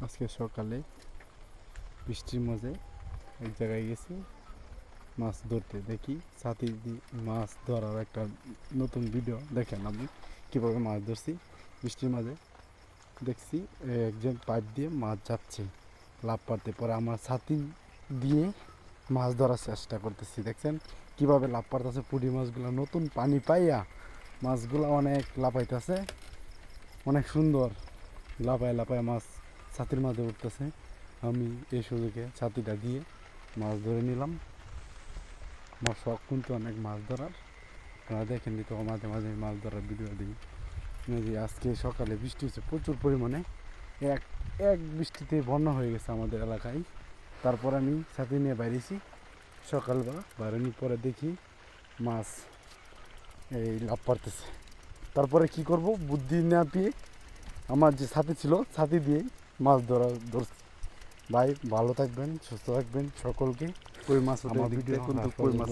আজকে সকালে বৃষ্টির মাঝে এক জায়গায় গেছি মাছ ধরতে, দেখি ছাতি দিয়ে মাছ ধরার একটা নতুন ভিডিও দেখেন আমি কীভাবে মাছ ধরছি। বৃষ্টির মাঝে দেখছি একজন পাইপ দিয়ে মাছ যাচ্ছে লাভ পারতে, পরে আমার ছাতি দিয়ে মাছ ধরার চেষ্টা করতেছি। দেখছেন কীভাবে লাভ পারতেছে, পুঁটি মাছগুলো নতুন পানি পাইয়া মাছগুলো অনেক লাফাইতেছে, অনেক সুন্দর লাফায় লাফায় মাছ ছাতির মাঝে উঠতেছে। আমি এই সুযোগে ছাতিটা দিয়ে মাছ ধরে নিলাম। আমার শখ কিন্তু অনেক মাছ ধরার, আপনারা দেখেন তো মাঝে মাঝে মাছ ধরার ভিডিও দিই। যে আজকে সকালে বৃষ্টি হচ্ছে প্রচুর পরিমাণে, এক এক বৃষ্টিতে বন্যা হয়ে গেছে আমাদের এলাকায়। তারপর আমি ছাতি নিয়ে বাইরেছি সকালবেলা, বাইরানোর পরে দেখি মাছ এই লাভ পারতেছে। তারপরে কি করব বুদ্ধি না পেয়ে আমার যে ছাতি ছিল ছাতি দিয়ে মাছ ধরছি। ভাই ভালো থাকবেন, সুস্থ থাকবেন সকলকে। কই মাছ আমার ভিডিও কিন্তু কই মাছ